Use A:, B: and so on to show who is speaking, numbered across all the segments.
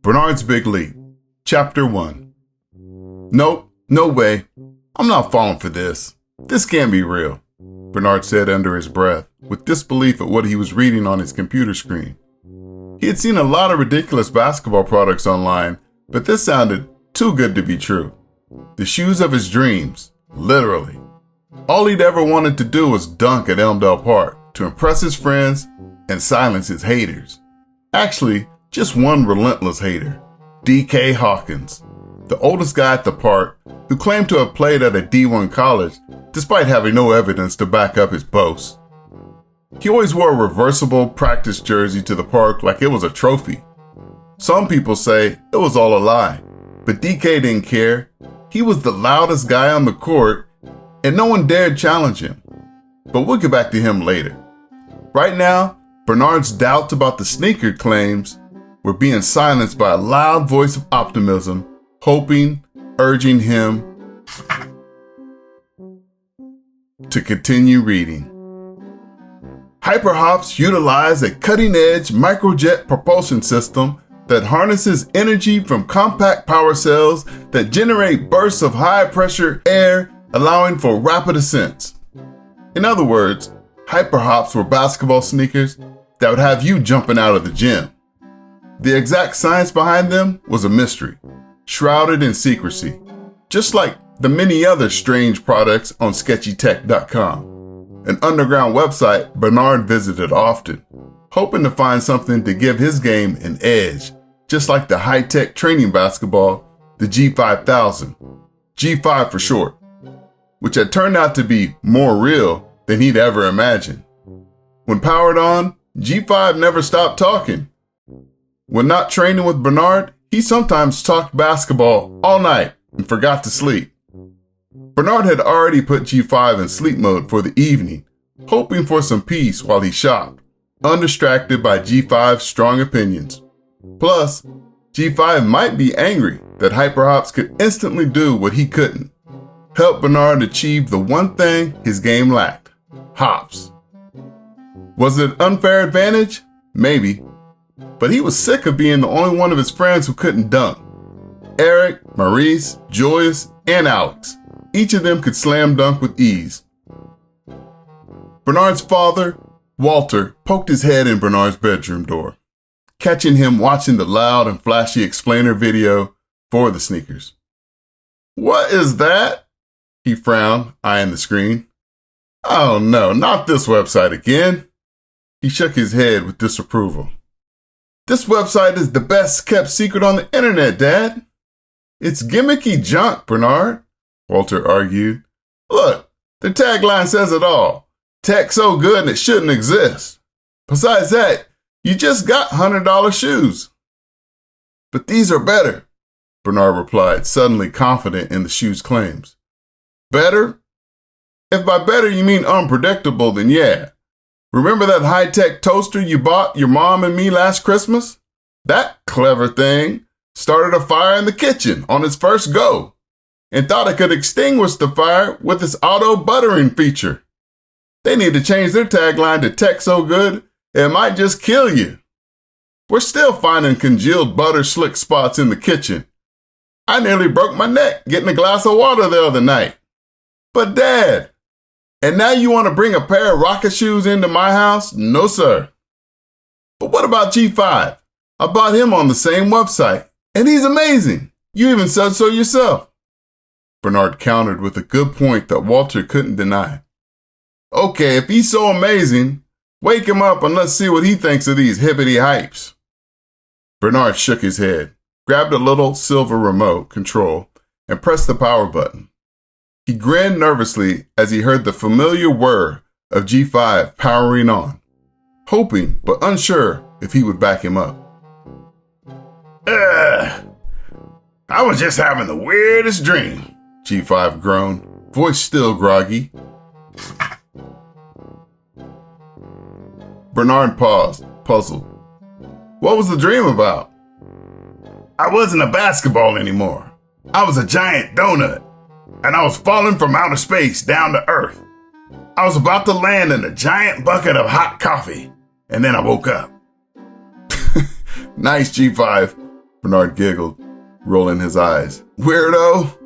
A: Bernard's Big Leap, Chapter 1. Nope, no way. I'm not falling for this. This can't be real, Bernard said under his breath, with disbelief at what he was reading on his computer screen. He had seen a lot of ridiculous basketball products online, but this sounded too good to be true. The shoes of his dreams, literally. All he'd ever wanted to do was dunk at Elmdale Park to impress his friends and silence his haters. Actually, just one relentless hater, DK Hawkins, the oldest guy at the park who claimed to have played at a D1 college despite having no evidence to back up his boasts. He always wore a reversible practice jersey to the park like it was a trophy. Some people say it was all a lie, but DK didn't care. He was the loudest guy on the court and no one dared challenge him. But we'll get back to him later. Right now, Bernard's doubts about the sneaker claims were being silenced by a loud voice of optimism, hoping, urging him to continue reading. Hyperhops utilize a cutting-edge microjet propulsion system that harnesses energy from compact power cells that generate bursts of high-pressure air, allowing for rapid ascents. In other words, Hyperhops were basketball sneakers that would have you jumping out of the gym. The exact science behind them was a mystery, shrouded in secrecy, just like the many other strange products on sketchytech.com, an underground website Bernard visited often, hoping to find something to give his game an edge, just like the high-tech training basketball, the G5000, G5 for short, which had turned out to be more real than he'd ever imagined. When powered on, G5 never stopped talking. When not training with Bernard, he sometimes talked basketball all night and forgot to sleep. Bernard had already put G5 in sleep mode for the evening, hoping for some peace while he shopped, undistracted by G5's strong opinions. Plus, G5 might be angry that Hyperhops could instantly do what he couldn't, help Bernard achieve the one thing his game lacked, hops. Was it an unfair advantage? Maybe. But he was sick of being the only one of his friends who couldn't dunk. Eric, Maurice, Joyce, and Alex, each of them could slam dunk with ease. Bernard's father, Walter, poked his head in Bernard's bedroom door, catching him watching the loud and flashy explainer video for the sneakers. "What is that?" he frowned, eyeing the screen. "Oh no, not this website again." He shook his head with disapproval. "This website is the best kept secret on the internet, Dad." "It's gimmicky junk, Bernard," Walter argued. "Look, the tagline says it all. Tech so good it shouldn't exist. Besides that, you just got $100 shoes." "But these are better," Bernard replied, suddenly confident in the shoes' claims. "Better? If by better you mean unpredictable, then yeah. Remember that high-tech toaster you bought your mom and me last Christmas? That clever thing started a fire in the kitchen on its first go and thought it could extinguish the fire with its auto buttering feature. They need to change their tagline to tech so good it might just kill you. We're still finding congealed butter slick spots in the kitchen. I nearly broke my neck getting a glass of water the other night. But Dad, and now you want to bring a pair of rocket shoes into my house? No, sir." "But what about G5? I bought him on the same website, and he's amazing. You even said so yourself." Bernard countered with a good point that Walter couldn't deny. "Okay, if he's so amazing, wake him up and let's see what he thinks of these hippity hypes." Bernard shook his head, grabbed a little silver remote control, and pressed the power button. He grinned nervously as he heard the familiar whir of G5 powering on, hoping but unsure if he would back him up. I was just having the weirdest dream," G5 groaned, voice still groggy. Bernard paused, puzzled. "What was the dream about?" "I wasn't a basketball anymore. I was a giant donut. And I was falling from outer space down to Earth. I was about to land in a giant bucket of hot coffee, and then I woke up." Nice, G5, Bernard giggled, rolling his eyes. Weirdo!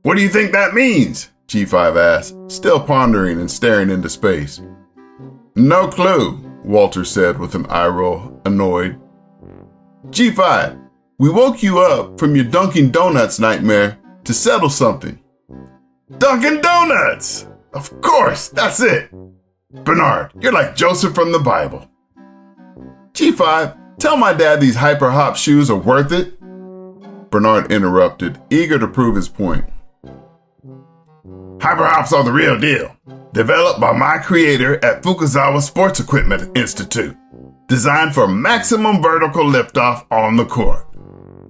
A: What do you think that means? G5 asked, still pondering and staring into space. No clue, Walter said with an eye roll, annoyed. G5, we woke you up from your Dunkin' Donuts nightmare to settle something. Dunkin' Donuts! Of course, that's it! Bernard, you're like Joseph from the Bible. G5, tell my dad these hyper-hop shoes are worth it. Bernard interrupted, eager to prove his point. Hyper-hops are the real deal. Developed by my creator at Fukuzawa Sports Equipment Institute. Designed for maximum vertical liftoff on the court.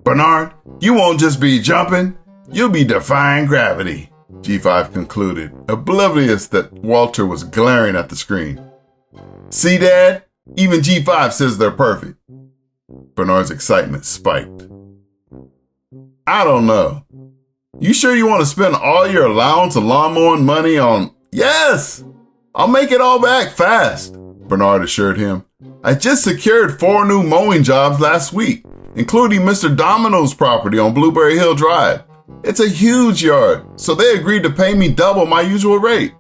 A: Bernard, you won't just be jumping, you'll be defying gravity, G5 concluded, oblivious that Walter was glaring at the screen. See, Dad? Even G5 says they're perfect. Bernard's excitement spiked. I don't know. You sure you want to spend all your allowance and lawnmowing money on... Yes! I'll make it all back fast, Bernard assured him. I just secured 4 new mowing jobs last week, including Mr. Domino's property on Blueberry Hill Drive. It's a huge yard, so they agreed to pay me double my usual rate.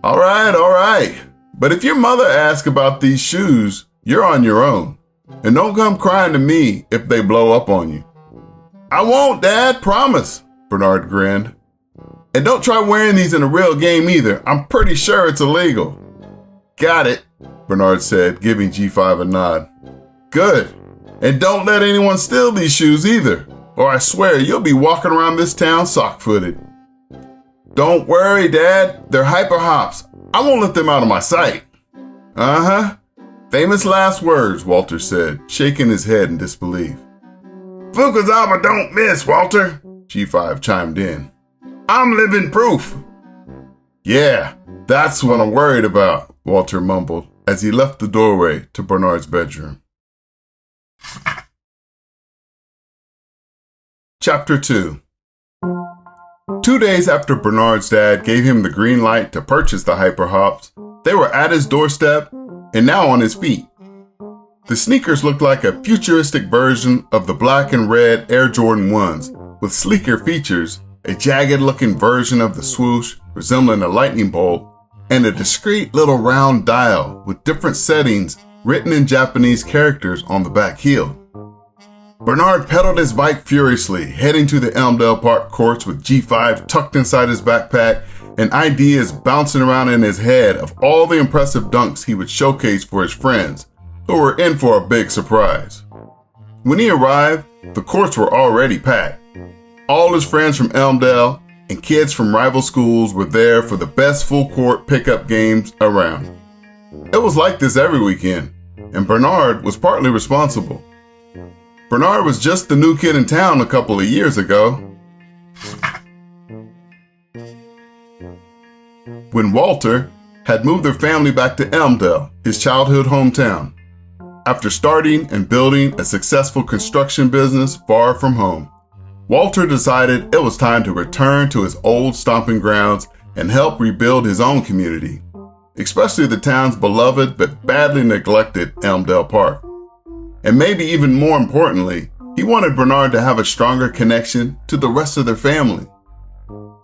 A: All right. But if your mother asks about these shoes, you're on your own. And don't come crying to me if they blow up on you. I won't, Dad, promise, Bernard grinned. And don't try wearing these in a real game either. I'm pretty sure it's illegal. Got it, Bernard said, giving G5 a nod. Good. And don't let anyone steal these shoes either, or I swear you'll be walking around this town sock-footed. Don't worry, Dad. They're hyper-hops. I won't let them out of my sight. Uh-huh. Famous last words, Walter said, shaking his head in disbelief. Fukuzawa don't miss, Walter, G5 chimed in. I'm living proof. Yeah, that's what I'm worried about, Walter mumbled as he left the doorway to Bernard's bedroom. Chapter 2. 2 days after Bernard's dad gave him the green light to purchase the hyper-hops, they were at his doorstep and now on his feet. The sneakers looked like a futuristic version of the black and red Air Jordan 1s, with sleeker features, a jagged-looking version of the swoosh resembling a lightning bolt, and a discreet little round dial with different settings written in Japanese characters on the back heel. Bernard pedaled his bike furiously, heading to the Elmdale Park courts with G5 tucked inside his backpack and ideas bouncing around in his head of all the impressive dunks he would showcase for his friends, who were in for a big surprise. When he arrived, the courts were already packed. All his friends from Elmdale and kids from rival schools were there for the best full-court pickup games around. It was like this every weekend, and Bernard was partly responsible. Bernard was just the new kid in town a couple of years ago. When Walter had moved their family back to Elmdale, his childhood hometown, after starting and building a successful construction business far from home. Walter decided it was time to return to his old stomping grounds and help rebuild his own community, especially the town's beloved but badly neglected Elmdale Park. And maybe even more importantly, he wanted Bernard to have a stronger connection to the rest of their family.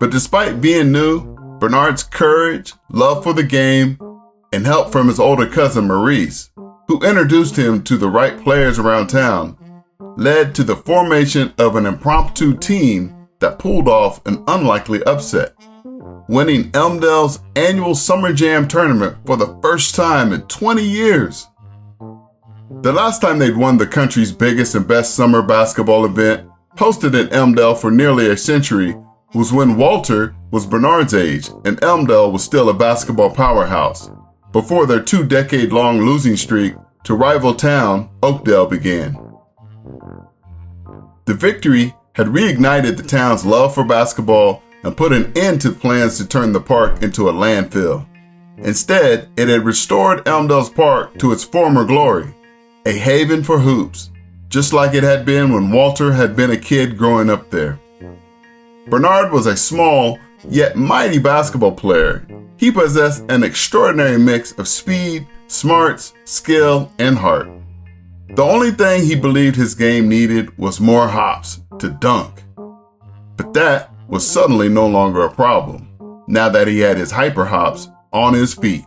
A: But despite being new, Bernard's courage, love for the game, and help from his older cousin Maurice, who introduced him to the right players around town, led to the formation of an impromptu team that pulled off an unlikely upset, winning Elmdale's annual Summer Jam tournament for the first time in 20 years. The last time they'd won the country's biggest and best summer basketball event, hosted in Elmdale for nearly a century, was when Walter was Bernard's age and Elmdale was still a basketball powerhouse, before their 2-decade-long losing streak to rival town, Oakdale, began. The victory had reignited the town's love for basketball and put an end to plans to turn the park into a landfill. Instead, it had restored Elmdale's Park to its former glory, a haven for hoops, just like it had been when Walter had been a kid growing up there. Bernard was a small, yet mighty basketball player. He possessed an extraordinary mix of speed, smarts, skill, and heart. The only thing he believed his game needed was more hops to dunk. But that was suddenly no longer a problem, now that he had his hyper hops on his feet.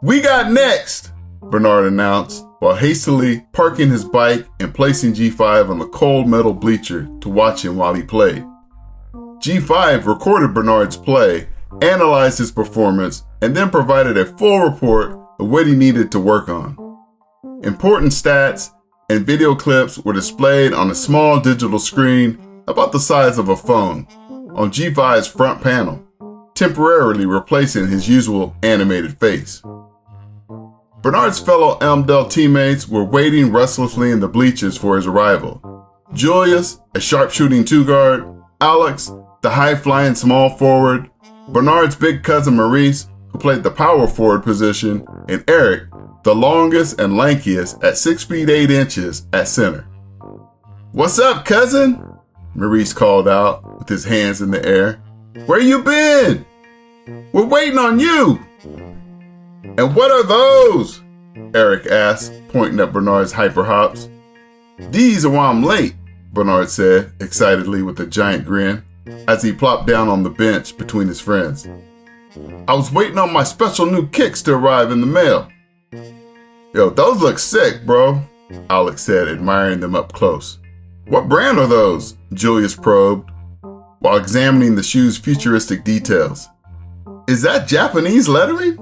A: "We got next," Bernard announced, while hastily parking his bike and placing G5 on the cold metal bleacher to watch him while he played. G5 recorded Bernard's play, analyzed his performance, and then provided a full report of what he needed to work on. Important stats and video clips were displayed on a small digital screen about the size of a phone on G5's front panel, temporarily replacing his usual animated face. Bernard's fellow Elmdale teammates were waiting restlessly in the bleachers for his arrival. Julius, a sharpshooting two-guard, Alex, the high-flying small forward, Bernard's big cousin Maurice, who played the power forward position, and Eric, the longest and lankiest at 6 feet 8 inches at center. "What's up, cousin?" Maurice called out with his hands in the air. "Where you been? We're waiting on you." "And what are those?" Eric asked, pointing at Bernard's hyper hops. "These are why I'm late," Bernard said excitedly with a giant grin as he plopped down on the bench between his friends. "I was waiting on my special new kicks to arrive in the mail." "Yo, those look sick, bro," Alex said, admiring them up close. "What brand are those?" Julius probed, while examining the shoe's futuristic details. "Is that Japanese lettering?"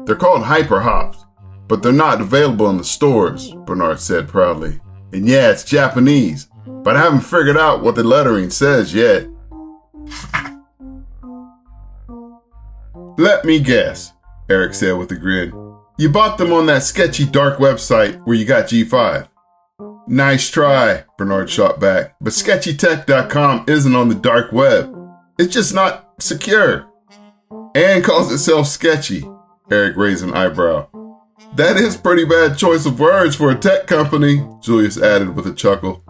A: "They're called hyper hops, but they're not available in the stores," Bernard said proudly. "And yeah, it's Japanese, but I haven't figured out what the lettering says yet." "Let me guess," Eric said with a grin. "You bought them on that sketchy dark website where you got G5. "Nice try," Bernard shot back, "but sketchytech.com isn't on the dark web. It's just not secure." "And calls itself sketchy," Eric raised an eyebrow. "That is pretty bad choice of words for a tech company," Julius added with a chuckle.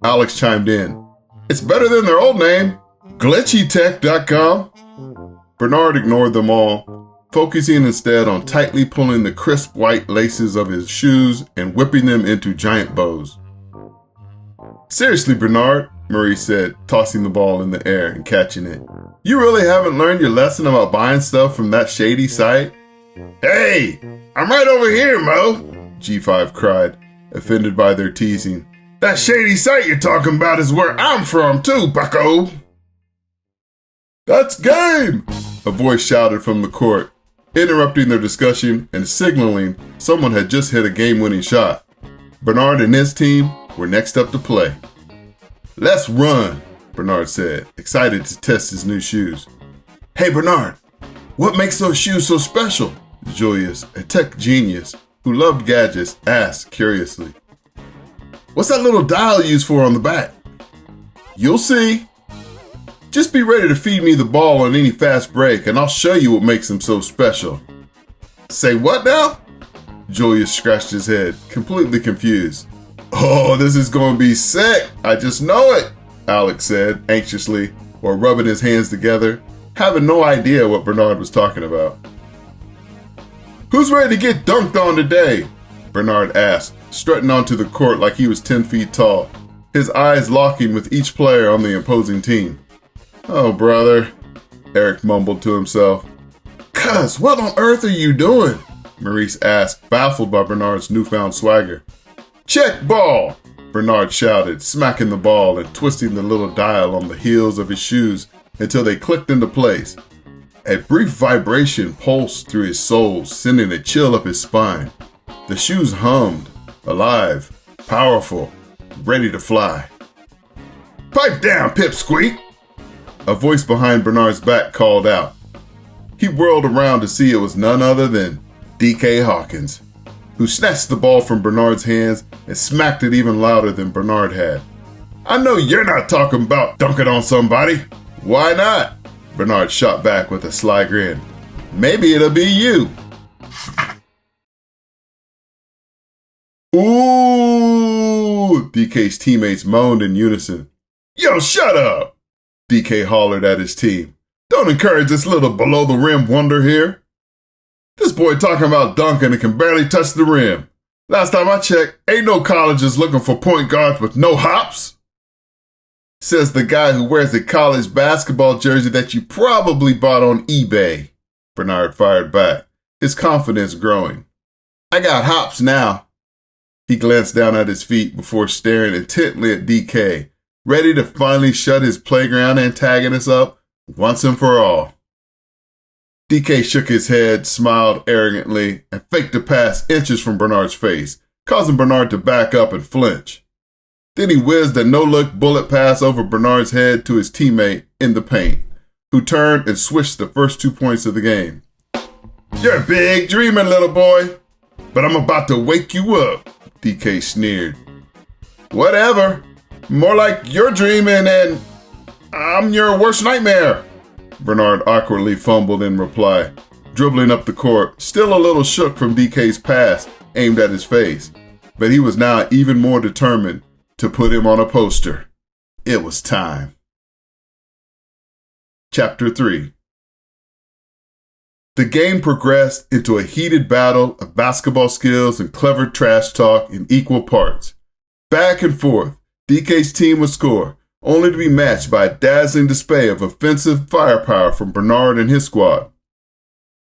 A: Alex chimed in. "It's better than their old name, glitchytech.com." Bernard ignored them all, focusing instead on tightly pulling the crisp white laces of his shoes and whipping them into giant bows. "Seriously, Bernard," Maurice said, tossing the ball in the air and catching it. "You really haven't learned your lesson about buying stuff from that shady site?" "Hey, I'm right over here, Mo," G5 cried, offended by their teasing. "That shady site you're talking about is where I'm from too, bucko." "That's game!" a voice shouted from the court, interrupting their discussion and signaling someone had just hit a game-winning shot. Bernard and his team were next up to play. "Let's run," Bernard said, excited to test his new shoes. "Hey, Bernard, what makes those shoes so special?" Julius, a tech genius who loved gadgets, asked curiously. "What's that little dial used for on the back?" "You'll see. Just be ready to feed me the ball on any fast break, and I'll show you what makes them so special." "Say what now?" Julius scratched his head, completely confused. "Oh, this is going to be sick. I just know it," Alex said anxiously, while rubbing his hands together, having no idea what Bernard was talking about. "Who's ready to get dunked on today?" Bernard asked, strutting onto the court like he was 10 feet tall, his eyes locking with each player on the opposing team. "Oh, brother," Eric mumbled to himself. "Cuz, what on earth are you doing?" Maurice asked, baffled by Bernard's newfound swagger. "Check ball!" Bernard shouted, smacking the ball and twisting the little dial on the heels of his shoes until they clicked into place. A brief vibration pulsed through his soul, sending a chill up his spine. The shoes hummed, alive, powerful, ready to fly. "Pipe down, pipsqueak!" A voice behind Bernard's back called out. He whirled around to see it was none other than DK Hawkins, who snatched the ball from Bernard's hands and smacked it even louder than Bernard had. "I know you're not talking about dunking on somebody." "Why not?" Bernard shot back with a sly grin. "Maybe it'll be you." "Ooh!" DK's teammates moaned in unison. "Yo, shut up!" DK hollered at his team. "Don't encourage this little below-the-rim wonder here. This boy talking about dunking and can barely touch the rim. Last time I checked, ain't no colleges looking for point guards with no hops. Says the guy who wears a college basketball jersey that you probably bought on eBay. Bernard fired back, his confidence growing. I got hops now. He glanced down at his feet before staring intently at DK, ready to finally shut his playground antagonist up once and for all. DK shook his head, smiled arrogantly, and faked a pass inches from Bernard's face, causing Bernard to back up and flinch. Then he whizzed a no-look bullet pass over Bernard's head to his teammate in the paint, who turned and swished the first 2 points of the game. You're big dreaming, little boy, but I'm about to wake you up, DK sneered. Whatever. More like you're dreaming and I'm your worst nightmare. Bernard awkwardly fumbled in reply, dribbling up the court, still a little shook from DK's pass aimed at his face, but he was now even more determined to put him on a poster. It was time. Chapter 3. The game progressed into a heated battle of basketball skills and clever trash talk in equal parts. Back and forth, DK's team would score, only to be matched by a dazzling display of offensive firepower from Bernard and his squad.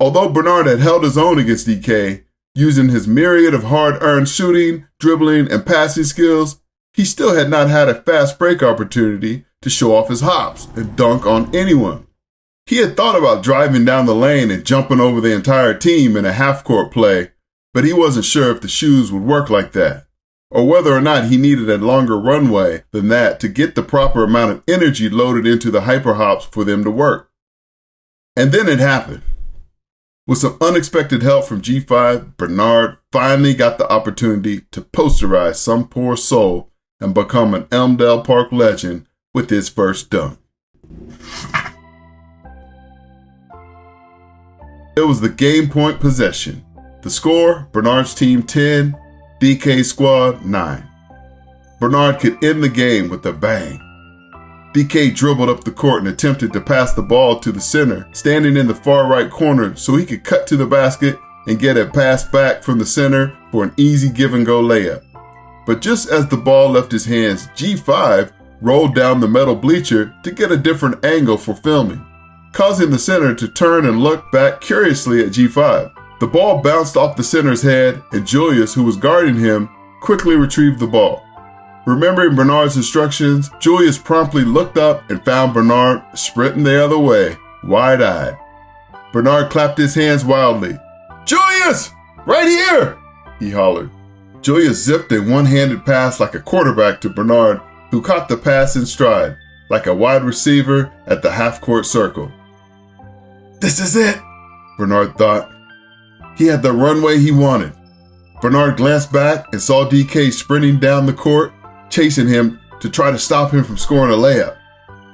A: Although Bernard had held his own against DK, using his myriad of hard-earned shooting, dribbling, and passing skills, he still had not had a fast break opportunity to show off his hops and dunk on anyone. He had thought about driving down the lane and jumping over the entire team in a half-court play, but he wasn't sure if the shoes would work like that, or whether or not he needed a longer runway than that to get the proper amount of energy loaded into the hyperhops for them to work. And then it happened. With some unexpected help from G5, Bernard finally got the opportunity to posterize some poor soul and become an Elmdale Park legend with his first dunk. It was the game point possession. The score, Bernard's team 10, DK's squad 9. Bernard could end the game with a bang. DK dribbled up the court and attempted to pass the ball to the center, standing in the far right corner so he could cut to the basket and get a pass back from the center for an easy give-and-go layup. But just as the ball left his hands, G5 rolled down the metal bleacher to get a different angle for filming, causing the center to turn and look back curiously at G5. The ball bounced off the center's head, and Julius, who was guarding him, quickly retrieved the ball. Remembering Bernard's instructions, Julius promptly looked up and found Bernard sprinting the other way, wide-eyed. Bernard clapped his hands wildly. "Julius! Right here!" he hollered. Julius zipped a one-handed pass like a quarterback to Bernard, who caught the pass in stride, like a wide receiver at the half-court circle. This is it, Bernard thought. He had the runway he wanted. Bernard glanced back and saw DK sprinting down the court, chasing him to try to stop him from scoring a layup.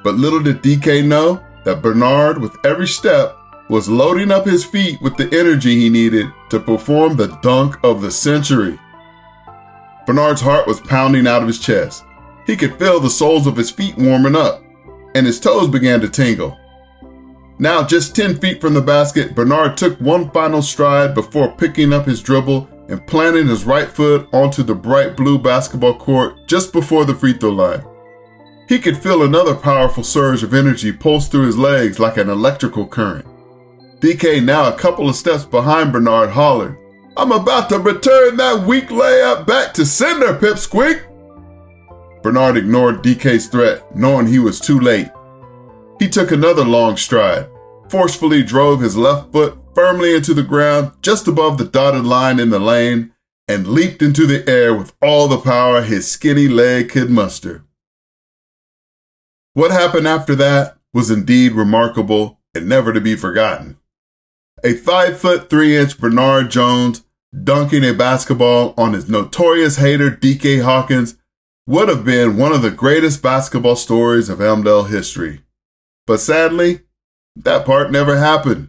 A: But little did DK know that Bernard, with every step, was loading up his feet with the energy he needed to perform the dunk of the century. Bernard's heart was pounding out of his chest. He could feel the soles of his feet warming up, and his toes began to tingle. Now just 10 feet from the basket, Bernard took one final stride before picking up his dribble and planting his right foot onto the bright blue basketball court just before the free throw line. He could feel another powerful surge of energy pulse through his legs like an electrical current. DK, now a couple of steps behind Bernard, hollered, "I'm about to return that weak layup back to sender, pipsqueak!" Bernard ignored DK's threat, knowing he was too late. He took another long stride, forcefully drove his left foot firmly into the ground just above the dotted line in the lane, and leaped into the air with all the power his skinny leg could muster. What happened after that was indeed remarkable and never to be forgotten. A 5'3" Bernard Jones dunking a basketball on his notorious hater DK Hawkins would have been one of the greatest basketball stories of Elmdale history. But sadly, that part never happened.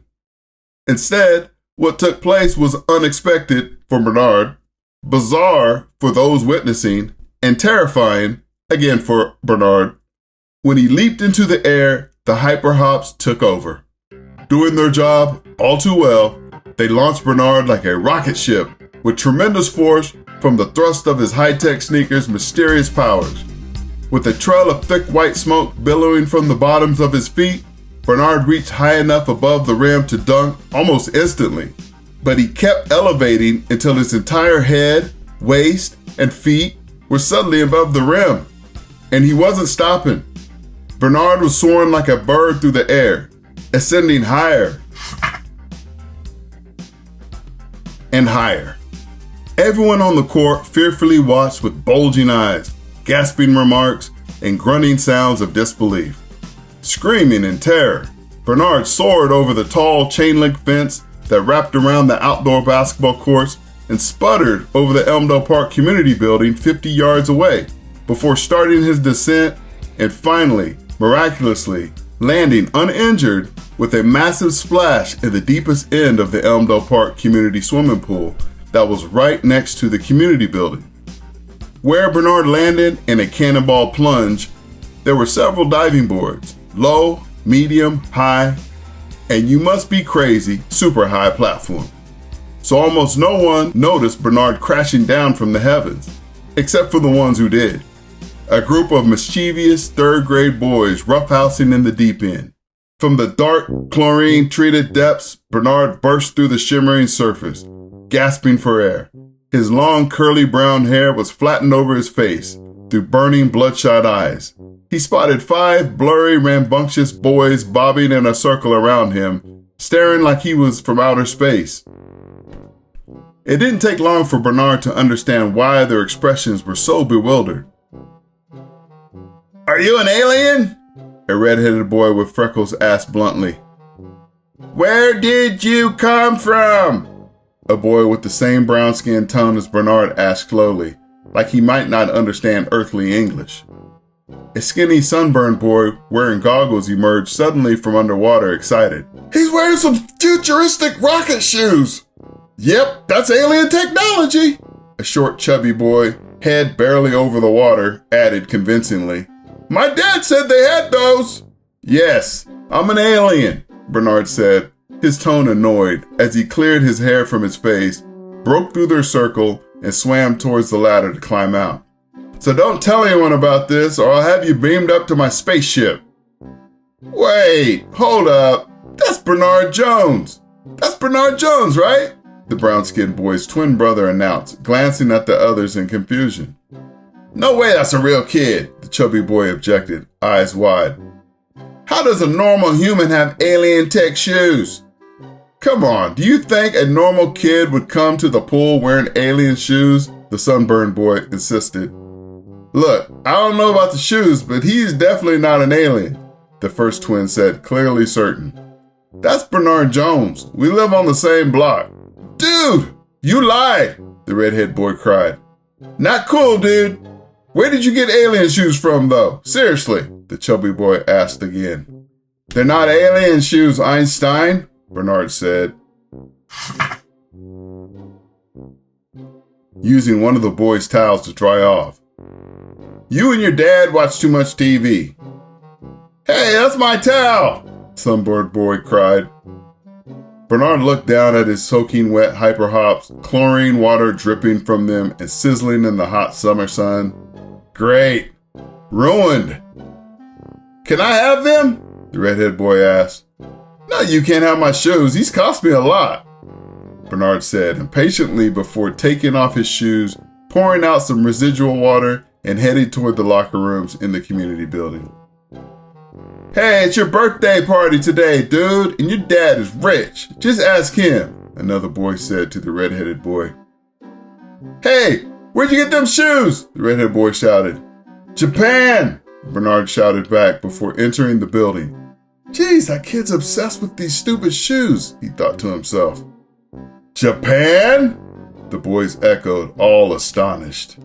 A: Instead, what took place was unexpected for Bernard, bizarre for those witnessing, and terrifying, again for Bernard. When he leaped into the air, the hyperhops took over. Doing their job all too well, they launched Bernard like a rocket ship with tremendous force, from the thrust of his high-tech sneakers' mysterious powers. With a trail of thick white smoke billowing from the bottoms of his feet, Bernard reached high enough above the rim to dunk almost instantly, but he kept elevating until his entire head, waist, and feet were suddenly above the rim. And he wasn't stopping. Bernard was soaring like a bird through the air, ascending higher and higher. Everyone on the court fearfully watched with bulging eyes, gasping remarks, and grunting sounds of disbelief. Screaming in terror, Bernard soared over the tall chain-link fence that wrapped around the outdoor basketball courts and sputtered over the Elmdale Park community building 50 yards away before starting his descent and finally, miraculously, landing uninjured with a massive splash in the deepest end of the Elmdale Park community swimming pool that was right next to the community building. Where Bernard landed in a cannonball plunge, there were several diving boards, low, medium, high, and you must be crazy, super high platform. So almost no one noticed Bernard crashing down from the heavens, except for the ones who did. A group of mischievous third-grade boys roughhousing in the deep end. From the dark, chlorine-treated depths, Bernard burst through the shimmering surface, gasping for air. His long, curly brown hair was flattened over his face, through burning, bloodshot eyes. He spotted 5 blurry, rambunctious boys bobbing in a circle around him, staring like he was from outer space. It didn't take long for Bernard to understand why their expressions were so bewildered. "Are you an alien?" a red-headed boy with freckles asked bluntly. "Where did you come from?" a boy with the same brown skin tone as Bernard asked slowly, like he might not understand earthly English. A skinny sunburned boy wearing goggles emerged suddenly from underwater, excited. "He's wearing some futuristic rocket shoes!" "Yep, that's alien technology," a short chubby boy, head barely over the water, added convincingly. "My dad said they had those." "Yes, I'm an alien," Bernard said, his tone annoyed as he cleared his hair from his face, broke through their circle, and swam towards the ladder to climb out. "So don't tell anyone about this or I'll have you beamed up to my spaceship." "Wait, hold up. That's Bernard Jones. That's Bernard Jones, right?" the brown-skinned boy's twin brother announced, glancing at the others in confusion. "No way that's a real kid," the chubby boy objected, eyes wide. "How does a normal human have alien tech shoes?" "Come on, do you think a normal kid would come to the pool wearing alien shoes?" the sunburned boy insisted. "Look, I don't know about the shoes, but he's definitely not an alien," the first twin said, clearly certain. "That's Bernard Jones. We live on the same block." "Dude, you lied," the redhead boy cried. "Not cool, dude. Where did you get alien shoes from, though? Seriously," the chubby boy asked again. "They're not alien shoes, Einstein," Bernard said, using one of the boy's towels to dry off. "You and your dad watch too much TV." "Hey, that's my towel," sunburned boy cried. Bernard looked down at his soaking wet hyper hops, chlorine water dripping from them and sizzling in the hot summer sun. "Great. Ruined." "Can I have them?" the redhead boy asked. "No, you can't have my shoes. These cost me a lot," Bernard said impatiently before taking off his shoes, pouring out some residual water, and heading toward the locker rooms in the community building. "Hey, it's your birthday party today, dude, and your dad is rich. Just ask him," another boy said to the redheaded boy. "Hey, where'd you get them shoes?" the redhead boy shouted. "Japan," Bernard shouted back before entering the building. "Geez, that kid's obsessed with these stupid shoes," he thought to himself. "Japan?" the boys echoed, all astonished.